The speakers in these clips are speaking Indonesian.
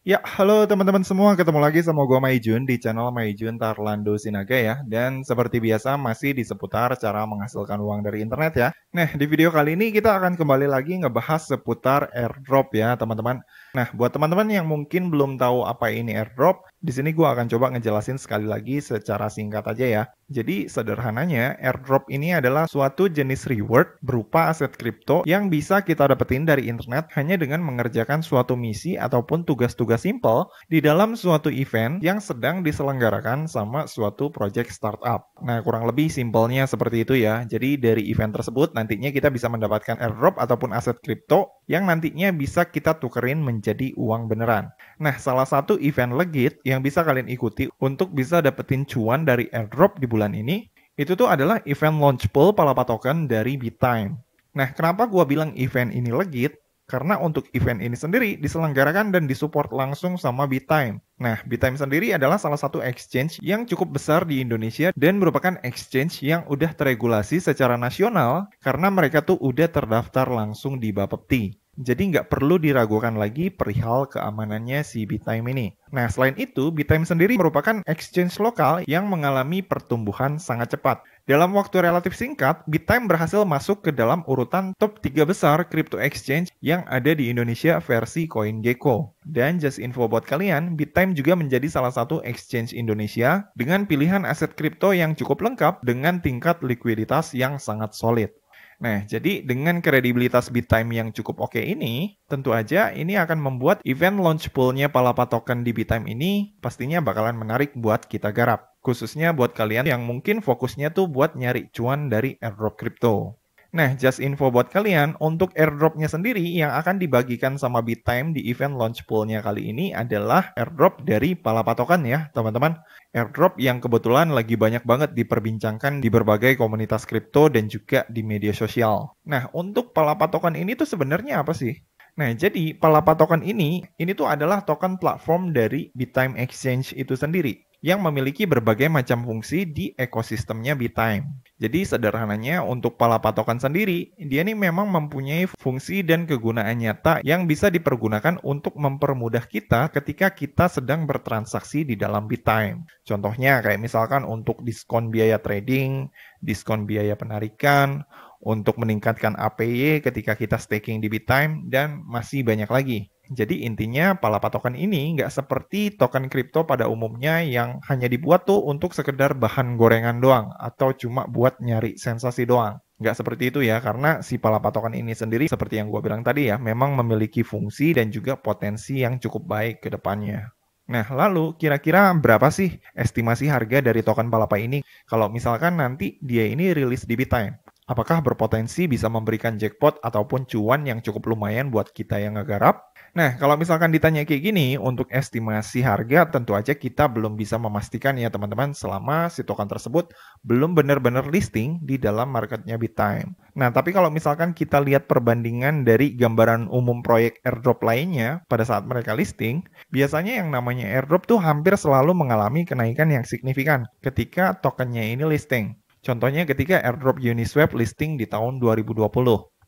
Ya, halo teman-teman semua, ketemu lagi sama gua Maijun di channel Maijun Tarlando Sinaga ya. Dan seperti biasa masih di seputar cara menghasilkan uang dari internet ya. Nah, di video kali ini kita akan kembali lagi ngebahas seputar airdrop ya, teman-teman. Nah, buat teman-teman yang mungkin belum tahu apa ini airdrop, di sini gua akan coba ngejelasin sekali lagi secara singkat aja ya. Jadi sederhananya, airdrop ini adalah suatu jenis reward berupa aset kripto yang bisa kita dapetin dari internet hanya dengan mengerjakan suatu misi ataupun tugas-tugas simpel di dalam suatu event yang sedang diselenggarakan sama suatu project startup. Nah, kurang lebih simpelnya seperti itu ya. Jadi dari event tersebut nantinya kita bisa mendapatkan airdrop ataupun aset kripto yang nantinya bisa kita tukerin menjadi uang beneran. Nah, salah satu event legit yang bisa kalian ikuti untuk bisa dapetin cuan dari airdrop di bulan ini, itu tuh adalah event launch pool Palapa Token dari BitTime. Nah, kenapa gua bilang event ini legit? Karena untuk event ini sendiri diselenggarakan dan disupport langsung sama BitTime. Nah, BitTime sendiri adalah salah satu exchange yang cukup besar di Indonesia dan merupakan exchange yang udah terregulasi secara nasional karena mereka tuh udah terdaftar langsung di Bapepti. Jadi nggak perlu diragukan lagi perihal keamanannya si BitTime ini. Nah, selain itu, BitTime sendiri merupakan exchange lokal yang mengalami pertumbuhan sangat cepat. Dalam waktu relatif singkat, BitTime berhasil masuk ke dalam urutan top 3 besar crypto exchange yang ada di Indonesia versi CoinGecko. Dan just info buat kalian, BitTime juga menjadi salah satu exchange Indonesia dengan pilihan aset kripto yang cukup lengkap dengan tingkat likuiditas yang sangat solid. Nah, jadi dengan kredibilitas BitTime yang cukup oke ini, tentu aja ini akan membuat event launch pool-nya Palapa Token di BitTime ini pastinya bakalan menarik buat kita garap. Khususnya buat kalian yang mungkin fokusnya tuh buat nyari cuan dari airdrop kripto. Nah, just info buat kalian, untuk airdropnya sendiri yang akan dibagikan sama BitTime di event launch pool-nya kali ini adalah airdrop dari Palapa Token ya, teman-teman. Airdrop yang kebetulan lagi banyak banget diperbincangkan di berbagai komunitas kripto dan juga di media sosial. Nah, untuk Palapa Token ini tuh sebenarnya apa sih? Nah, jadi Palapa Token ini tuh adalah token platform dari BitTime Exchange itu sendiri yang memiliki berbagai macam fungsi di ekosistemnya BitTime. Jadi sederhananya untuk Palapa Token sendiri, dia ini memang mempunyai fungsi dan kegunaan nyata yang bisa dipergunakan untuk mempermudah kita ketika kita sedang bertransaksi di dalam BitTime. Contohnya kayak misalkan untuk diskon biaya trading, diskon biaya penarikan, untuk meningkatkan APY ketika kita staking di BitTime, dan masih banyak lagi. Jadi intinya Palapa Token ini nggak seperti token kripto pada umumnya yang hanya dibuat tuh untuk sekedar bahan gorengan doang atau cuma buat nyari sensasi doang. Nggak seperti itu ya, karena si Palapa Token ini sendiri seperti yang gue bilang tadi ya, memang memiliki fungsi dan juga potensi yang cukup baik ke depannya. Nah, lalu kira-kira berapa sih estimasi harga dari token Palapa ini kalau misalkan nanti dia ini rilis di BitTime? Apakah berpotensi bisa memberikan jackpot ataupun cuan yang cukup lumayan buat kita yang ngegarap? Nah, kalau misalkan ditanya kayak gini, untuk estimasi harga tentu aja kita belum bisa memastikan ya teman-teman selama si token tersebut belum benar-benar listing di dalam marketnya BitTime. Nah, tapi kalau misalkan kita lihat perbandingan dari gambaran umum proyek airdrop lainnya pada saat mereka listing, biasanya yang namanya airdrop tuh hampir selalu mengalami kenaikan yang signifikan ketika tokennya ini listing. Contohnya ketika airdrop Uniswap listing di tahun 2020.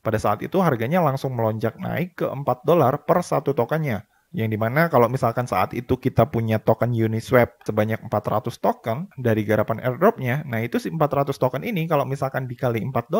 Pada saat itu harganya langsung melonjak naik ke $4 per satu tokennya. Yang dimana kalau misalkan saat itu kita punya token Uniswap sebanyak 400 token dari garapan airdropnya, nah itu si 400 token ini kalau misalkan dikali $4,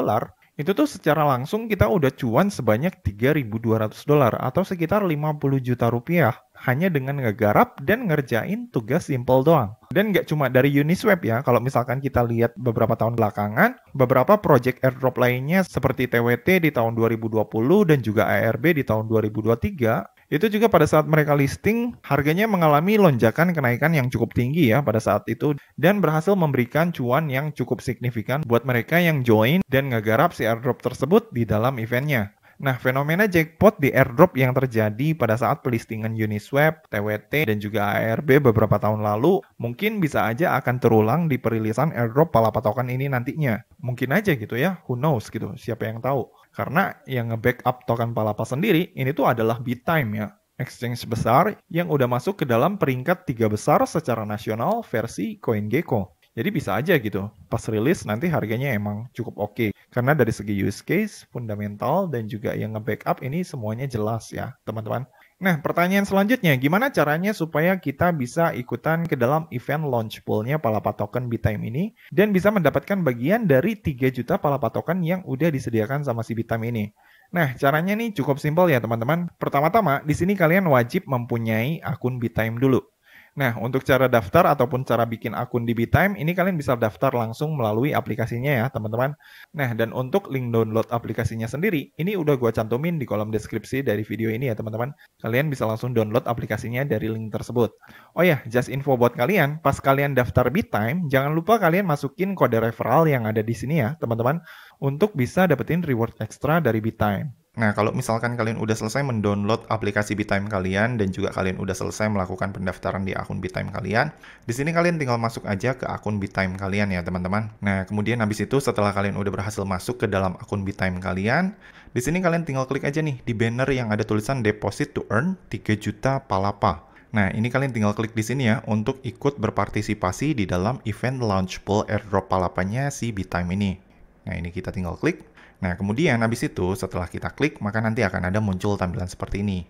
itu tuh secara langsung kita udah cuan sebanyak $3.200 atau sekitar 50 juta rupiah hanya dengan ngegarap dan ngerjain tugas simple doang. Dan nggak cuma dari Uniswap ya, kalau misalkan kita lihat beberapa tahun belakangan, beberapa project airdrop lainnya seperti TWT di tahun 2020 dan juga ARB di tahun 2023, itu juga pada saat mereka listing, harganya mengalami lonjakan kenaikan yang cukup tinggi ya pada saat itu dan berhasil memberikan cuan yang cukup signifikan buat mereka yang join dan ngegarap si airdrop tersebut di dalam eventnya. Nah, fenomena jackpot di airdrop yang terjadi pada saat pelistingan Uniswap, TWT, dan juga ARB beberapa tahun lalu mungkin bisa aja akan terulang di perilisan airdrop Palapa Token ini nantinya. Mungkin aja gitu ya, who knows gitu, siapa yang tahu. Karena yang nge-backup token Palapa sendiri ini tuh adalah BitTime ya, exchange besar yang udah masuk ke dalam peringkat 3 besar secara nasional versi CoinGecko. Jadi bisa aja gitu, pas rilis nanti harganya emang cukup oke. Karena dari segi use case, fundamental, dan juga yang nge-backup ini semuanya jelas ya, teman-teman. Nah, pertanyaan selanjutnya, gimana caranya supaya kita bisa ikutan ke dalam event launch pool-nya Palapa Token Bitime ini dan bisa mendapatkan bagian dari 3 juta Palapa Token yang udah disediakan sama si Bitime ini? Nah, caranya nih cukup simpel ya teman-teman. Pertama-tama, di sini kalian wajib mempunyai akun Bitime dulu. Nah, untuk cara daftar ataupun cara bikin akun di Bitime, ini kalian bisa daftar langsung melalui aplikasinya ya, teman-teman. Nah, dan untuk link download aplikasinya sendiri, ini udah gua cantumin di kolom deskripsi dari video ini ya, teman-teman. Kalian bisa langsung download aplikasinya dari link tersebut. Oh ya, just info buat kalian, pas kalian daftar Bitime, jangan lupa kalian masukin kode referral yang ada di sini ya, teman-teman, untuk bisa dapetin reward ekstra dari Bitime. Nah, kalau misalkan kalian udah selesai mendownload aplikasi Bitime kalian dan juga kalian udah selesai melakukan pendaftaran di akun Bitime kalian, di sini kalian tinggal masuk aja ke akun Bitime kalian ya, teman-teman. Nah, kemudian habis itu setelah kalian udah berhasil masuk ke dalam akun Bitime kalian, di sini kalian tinggal klik aja nih di banner yang ada tulisan deposit to earn 3 juta palapa. Nah, ini kalian tinggal klik di sini ya untuk ikut berpartisipasi di dalam event launch pool airdrop palapanya si Bitime ini. Nah, ini kita tinggal klik. Nah, kemudian habis itu setelah kita klik, maka nanti akan ada muncul tampilan seperti ini.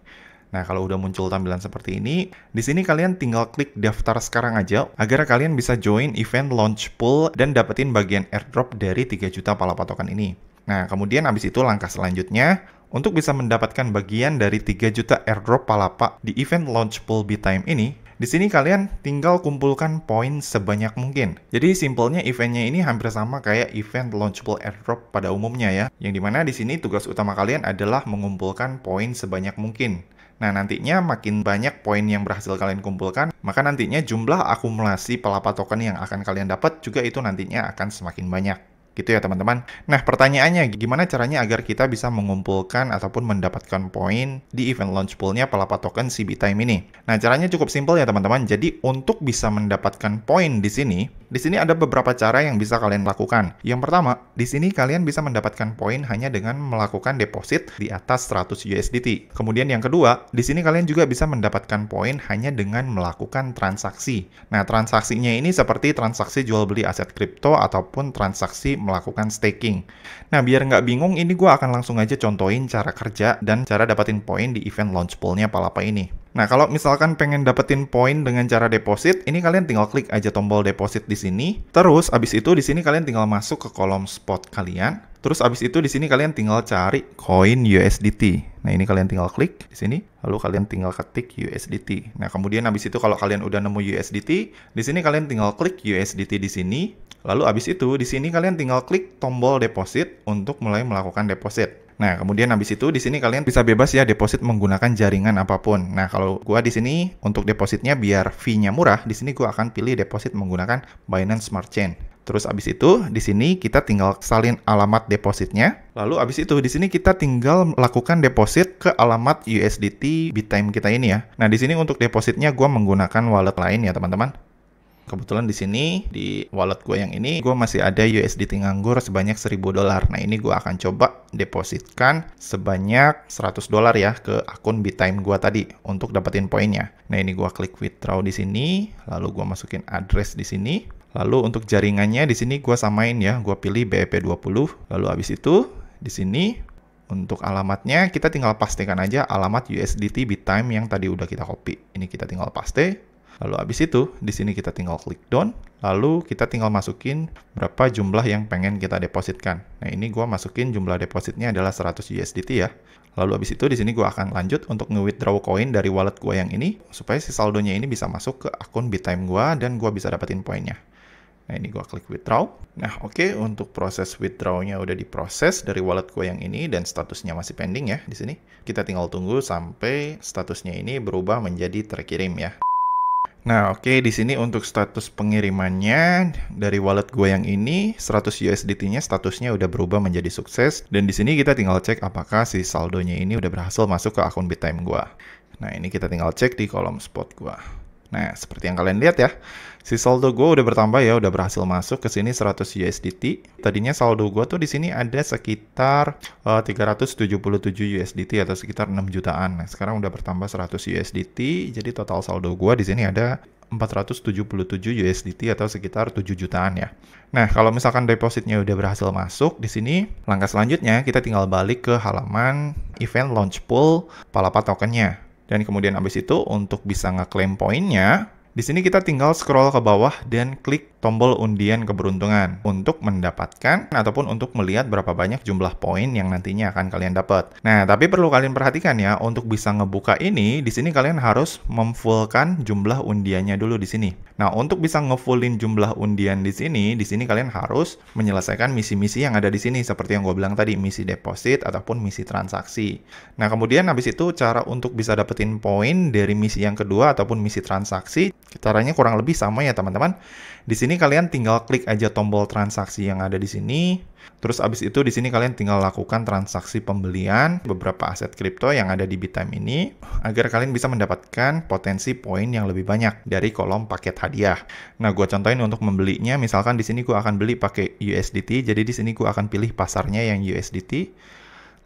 Nah, kalau udah muncul tampilan seperti ini, di sini kalian tinggal klik daftar sekarang aja agar kalian bisa join event launch pool dan dapetin bagian airdrop dari 3 juta palapa token ini. Nah, kemudian habis itu langkah selanjutnya, untuk bisa mendapatkan bagian dari 3 juta airdrop palapa di event launch pool Bitime ini, di sini kalian tinggal kumpulkan poin sebanyak mungkin. Jadi simpelnya eventnya ini hampir sama kayak event launch pool airdrop pada umumnya ya. Yang dimana di sini tugas utama kalian adalah mengumpulkan poin sebanyak mungkin. Nah, nantinya makin banyak poin yang berhasil kalian kumpulkan, maka nantinya jumlah akumulasi palapa token yang akan kalian dapat juga itu nantinya akan semakin banyak. Gitu ya teman-teman. Nah, pertanyaannya gimana caranya agar kita bisa mengumpulkan ataupun mendapatkan poin di event launch pool-nya Palapa Token si Bitime ini? Nah, caranya cukup simpel ya teman-teman. Jadi untuk bisa mendapatkan poin di sini ada beberapa cara yang bisa kalian lakukan. Yang pertama, di sini kalian bisa mendapatkan poin hanya dengan melakukan deposit di atas 100 USDT. Kemudian yang kedua, di sini kalian juga bisa mendapatkan poin hanya dengan melakukan transaksi. Nah, transaksinya ini seperti transaksi jual beli aset kripto ataupun transaksi melakukan staking. Nah, biar nggak bingung, ini gue akan langsung aja contohin cara kerja dan cara dapetin poin di event launch pool-nya Palapa ini. Nah, kalau misalkan pengen dapetin poin dengan cara deposit, ini kalian tinggal klik aja tombol deposit di sini. Terus, abis itu di sini kalian tinggal masuk ke kolom spot kalian. Terus abis itu di sini kalian tinggal cari koin USDT. Nah, ini kalian tinggal klik di sini, lalu kalian tinggal ketik USDT. Nah, kemudian abis itu kalau kalian udah nemu USDT, di sini kalian tinggal klik USDT di sini. Lalu abis itu di sini kalian tinggal klik tombol deposit untuk mulai melakukan deposit. Nah, kemudian habis itu di sini kalian bisa bebas ya deposit menggunakan jaringan apapun. Nah, kalau gua di sini untuk depositnya biar fee-nya murah, di sini gua akan pilih deposit menggunakan Binance Smart Chain. Terus abis itu di sini kita tinggal salin alamat depositnya. Lalu abis itu di sini kita tinggal melakukan deposit ke alamat USDT Bitime kita ini ya. Nah, di sini untuk depositnya gua menggunakan wallet lain ya, teman-teman. Kebetulan di sini, di wallet gue yang ini, gue masih ada USDT nganggur sebanyak $1.000. Nah, ini gue akan coba depositkan sebanyak $100 ya ke akun Bitime gue tadi untuk dapetin poinnya. Nah, ini gue klik withdraw di sini, lalu gue masukin address di sini. Lalu untuk jaringannya di sini gue samain ya, gue pilih BEP20. Lalu habis itu di sini untuk alamatnya kita tinggal pastikan aja alamat USDT Bitime yang tadi udah kita copy. Ini kita tinggal paste. Lalu habis itu, di sini kita tinggal klik done, lalu kita tinggal masukin berapa jumlah yang pengen kita depositkan. Nah, ini gua masukin jumlah depositnya adalah 100 USDT ya. Lalu habis itu di sini gua akan lanjut untuk nge-withdraw koin dari wallet gua yang ini supaya si saldonya ini bisa masuk ke akun Bitime gua dan gua bisa dapetin poinnya. Nah, ini gua klik withdraw. Nah, oke, untuk proses withdraw-nya udah diproses dari wallet gua yang ini dan statusnya masih pending ya di sini. Kita tinggal tunggu sampai statusnya ini berubah menjadi terkirim ya. Nah, oke, di sini untuk status pengirimannya dari wallet gue yang ini 100 USDT-nya statusnya udah berubah menjadi sukses dan di sini kita tinggal cek apakah si saldonya ini udah berhasil masuk ke akun Bitime gue. Nah, ini kita tinggal cek di kolom spot gue. Nah, seperti yang kalian lihat ya, si saldo gue udah bertambah ya, udah berhasil masuk ke sini 100 USDT. Tadinya saldo gue tuh di sini ada sekitar 377 USDT atau sekitar 6 jutaan. Nah, sekarang udah bertambah 100 USDT, jadi total saldo gue di sini ada 477 USDT atau sekitar 7 jutaan ya. Nah, kalau misalkan depositnya udah berhasil masuk, di sini langkah selanjutnya kita tinggal balik ke halaman event launch pool Palapa tokennya. Dan kemudian habis itu untuk bisa ngeklaim poinnya, di sini kita tinggal scroll ke bawah dan klik tombol undian keberuntungan untuk mendapatkan ataupun untuk melihat berapa banyak jumlah poin yang nantinya akan kalian dapat. Nah, tapi perlu kalian perhatikan ya, untuk bisa ngebuka ini, di sini kalian harus memfullkan jumlah undiannya dulu di sini. Nah, untuk bisa ngefullin jumlah undian di sini kalian harus menyelesaikan misi-misi yang ada di sini seperti yang gue bilang tadi, misi deposit ataupun misi transaksi. Nah, kemudian habis itu cara untuk bisa dapetin poin dari misi yang kedua ataupun misi transaksi, caranya kurang lebih sama ya teman-teman. Di sini kalian tinggal klik aja tombol transaksi yang ada di sini. Terus abis itu di sini kalian tinggal lakukan transaksi pembelian beberapa aset kripto yang ada di Bittime ini agar kalian bisa mendapatkan potensi poin yang lebih banyak dari kolom paket hadiah. Nah, gue contohin untuk membelinya, misalkan di sini gue akan beli pakai USDT. Jadi di sini gue akan pilih pasarnya yang USDT.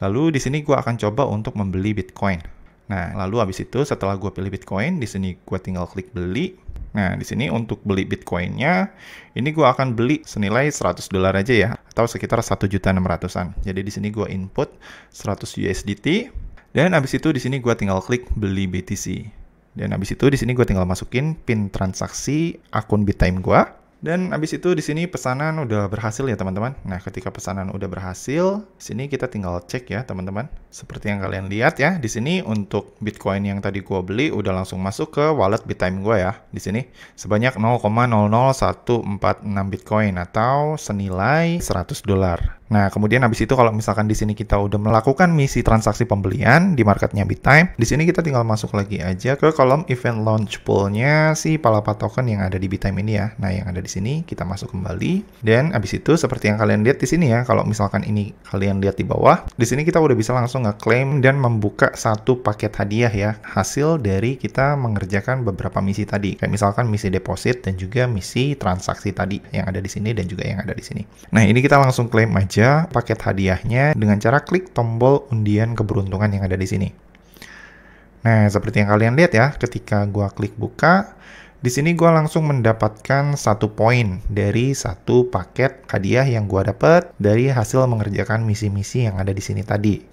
Lalu di sini gue akan coba untuk membeli Bitcoin. Nah, lalu habis itu setelah gue pilih Bitcoin, di sini gue tinggal klik beli. Nah, di sini untuk beli Bitcoin-nya, ini gue akan beli senilai $100 aja ya, atau sekitar 1.600.000-an. Jadi di sini gue input 100 USDT, dan habis itu di sini gue tinggal klik beli BTC. Dan habis itu di sini gue tinggal masukin PIN transaksi akun Bittime gue. Dan habis itu di sini pesanan udah berhasil ya teman-teman. Nah, ketika pesanan udah berhasil, di sini kita tinggal cek ya teman-teman. Seperti yang kalian lihat ya, di sini untuk Bitcoin yang tadi gua beli udah langsung masuk ke wallet Bittime gua ya. Di sini sebanyak 0,00146 Bitcoin atau senilai $100. Nah, kemudian habis itu kalau misalkan di sini kita udah melakukan misi transaksi pembelian di marketnya Bittime, di sini kita tinggal masuk lagi aja ke kolom event launch pool-nya si Palapa token yang ada di Bittime ini ya. Nah, yang ada di sini kita masuk kembali, dan habis itu seperti yang kalian lihat di sini ya, kalau misalkan ini kalian lihat di bawah, di sini kita udah bisa langsung ngeklaim dan membuka satu paket hadiah ya, hasil dari kita mengerjakan beberapa misi tadi, kayak misalkan misi deposit dan juga misi transaksi tadi yang ada di sini dan juga yang ada di sini. Nah, ini kita langsung klaim aja paket hadiahnya dengan cara klik tombol undian keberuntungan yang ada di sini. Nah, seperti yang kalian lihat ya, ketika gua klik buka, di sini gua langsung mendapatkan 1 poin dari satu paket hadiah yang gua dapat dari hasil mengerjakan misi-misi yang ada di sini tadi.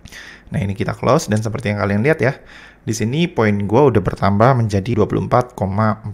Nah, ini kita close, dan seperti yang kalian lihat ya, di sini poin gue udah bertambah menjadi 24,40.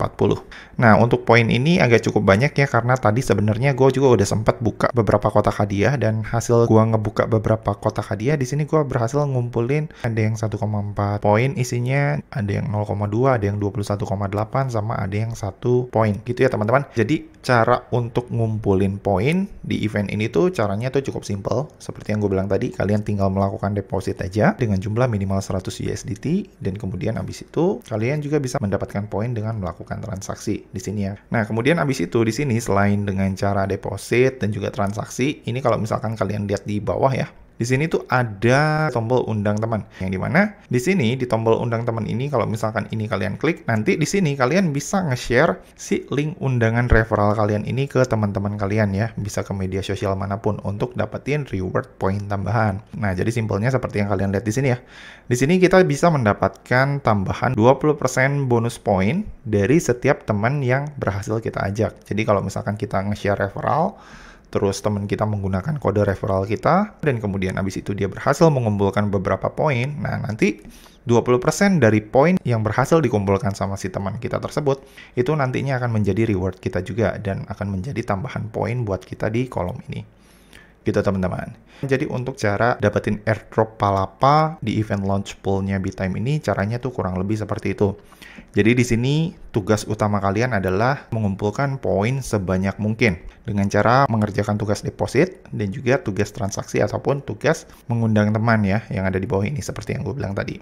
Nah, untuk poin ini agak cukup banyak ya, karena tadi sebenarnya gue juga udah sempat buka beberapa kotak hadiah, dan hasil gue ngebuka beberapa kotak hadiah, di sini gue berhasil ngumpulin ada yang 1,4 poin isinya, ada yang 0,2, ada yang 21,8, sama ada yang 1 poin. Gitu ya teman-teman. Jadi, cara untuk ngumpulin poin di event ini tuh caranya tuh cukup simple. Seperti yang gue bilang tadi, kalian tinggal melakukan deposit aja dengan jumlah minimal 100 USDT, dan kemudian habis itu kalian juga bisa mendapatkan poin dengan melakukan transaksi di sini ya. Nah, kemudian habis itu di sini selain dengan cara deposit dan juga transaksi, ini kalau misalkan kalian lihat di bawah ya, di sini tuh ada tombol undang teman, yang dimana di sini di tombol undang teman ini kalau misalkan ini kalian klik, nanti di sini kalian bisa nge-share si link undangan referral kalian ini ke teman-teman kalian ya, bisa ke media sosial manapun untuk dapetin reward poin tambahan. Nah, jadi simpelnya seperti yang kalian lihat di sini ya. Di sini kita bisa mendapatkan tambahan 20% bonus poin dari setiap teman yang berhasil kita ajak. Jadi kalau misalkan kita nge-share referral, terus teman kita menggunakan kode referral kita, dan kemudian habis itu dia berhasil mengumpulkan beberapa poin, nah nanti 20% dari poin yang berhasil dikumpulkan sama si teman kita tersebut, itu nantinya akan menjadi reward kita juga, dan akan menjadi tambahan poin buat kita di kolom ini. Gitu teman-teman. Jadi untuk cara dapetin airdrop Palapa di event launch pool-nya Bittime ini, caranya tuh kurang lebih seperti itu. Jadi di sini tugas utama kalian adalah mengumpulkan poin sebanyak mungkin dengan cara mengerjakan tugas deposit dan juga tugas transaksi ataupun tugas mengundang teman ya yang ada di bawah ini seperti yang gue bilang tadi.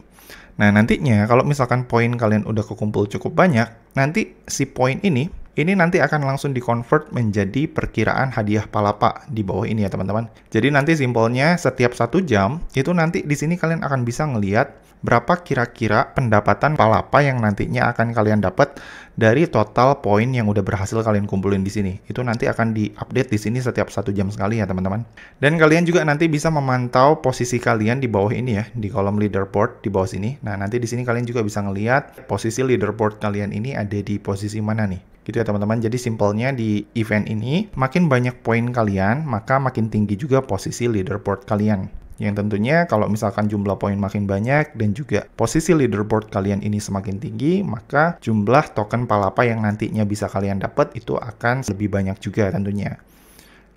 Nah, nantinya kalau misalkan poin kalian udah kekumpul cukup banyak, nanti si poin ini nanti akan langsung di-convert menjadi perkiraan hadiah Palapa di bawah ini ya teman-teman. Jadi nanti simpelnya setiap 1 jam itu nanti di sini kalian akan bisa ngelihat berapa kira-kira pendapatan Palapa yang nantinya akan kalian dapat dari total poin yang udah berhasil kalian kumpulin di sini. Itu nanti akan diupdate di sini setiap 1 jam sekali ya teman-teman. Dan kalian juga nanti bisa memantau posisi kalian di bawah ini ya, di kolom leaderboard di bawah sini. Nah, nanti di sini kalian juga bisa ngelihat posisi leaderboard kalian ini ada di posisi mana nih. Gitu ya teman-teman. Jadi simpelnya di event ini makin banyak poin kalian, maka makin tinggi juga posisi leaderboard kalian. Yang tentunya kalau misalkan jumlah poin makin banyak dan juga posisi leaderboard kalian ini semakin tinggi, maka jumlah token palapa yang nantinya bisa kalian dapat itu akan lebih banyak juga tentunya.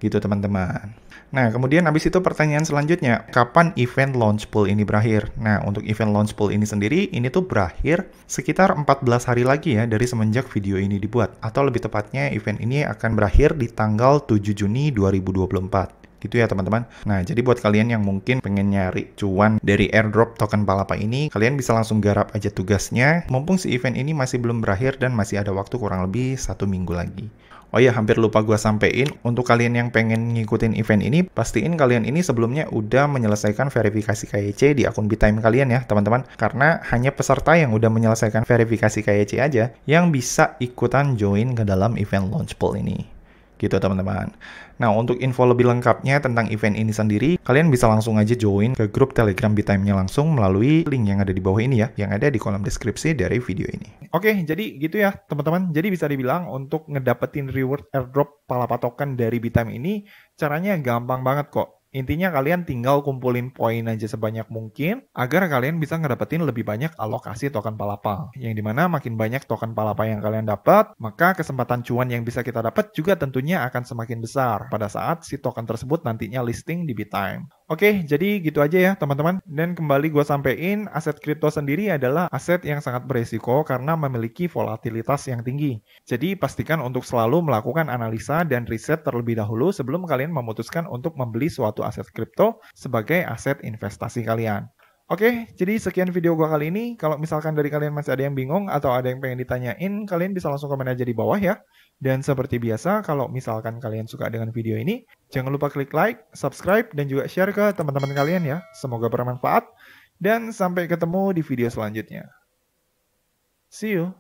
Gitu teman-teman. Nah, kemudian habis itu pertanyaan selanjutnya, kapan event launch pool ini berakhir? Nah, untuk event launch pool ini sendiri, ini tuh berakhir sekitar 14 hari lagi ya dari semenjak video ini dibuat. Atau lebih tepatnya, event ini akan berakhir di tanggal 7 Juni 2024. Gitu ya teman-teman. Nah, jadi buat kalian yang mungkin pengen nyari cuan dari airdrop token palapa ini, kalian bisa langsung garap aja tugasnya, mumpung si event ini masih belum berakhir dan masih ada waktu kurang lebih 1 minggu lagi. Oh ya, hampir lupa gua sampein, untuk kalian yang pengen ngikutin event ini, pastiin kalian ini sebelumnya udah menyelesaikan verifikasi KYC di akun BitTime kalian ya, teman-teman. Karena hanya peserta yang udah menyelesaikan verifikasi KYC aja yang bisa ikutan join ke dalam event launch pool ini. Gitu teman-teman. Nah, untuk info lebih lengkapnya tentang event ini sendiri, kalian bisa langsung aja join ke grup Telegram BitTime-nya langsung melalui link yang ada di bawah ini ya, yang ada di kolom deskripsi dari video ini. Oke, jadi gitu ya teman-teman. Jadi bisa dibilang untuk ngedapetin reward airdrop palapa token dari BitTime ini, caranya gampang banget kok. Intinya kalian tinggal kumpulin poin aja sebanyak mungkin agar kalian bisa ngedapetin lebih banyak alokasi token palapa. Yang dimana makin banyak token palapa yang kalian dapat, maka kesempatan cuan yang bisa kita dapat juga tentunya akan semakin besar pada saat si token tersebut nantinya listing di BitTime. Oke, jadi gitu aja ya teman-teman. Dan kembali gue sampein, aset kripto sendiri adalah aset yang sangat beresiko karena memiliki volatilitas yang tinggi. Jadi pastikan untuk selalu melakukan analisa dan riset terlebih dahulu sebelum kalian memutuskan untuk membeli suatu aset kripto sebagai aset investasi kalian. Oke, jadi sekian video gue kali ini. Kalau misalkan dari kalian masih ada yang bingung atau ada yang pengen ditanyain, kalian bisa langsung komen aja di bawah ya. Dan seperti biasa, kalau misalkan kalian suka dengan video ini, jangan lupa klik like, subscribe, dan juga share ke teman-teman kalian ya. Semoga bermanfaat, dan sampai ketemu di video selanjutnya. See you!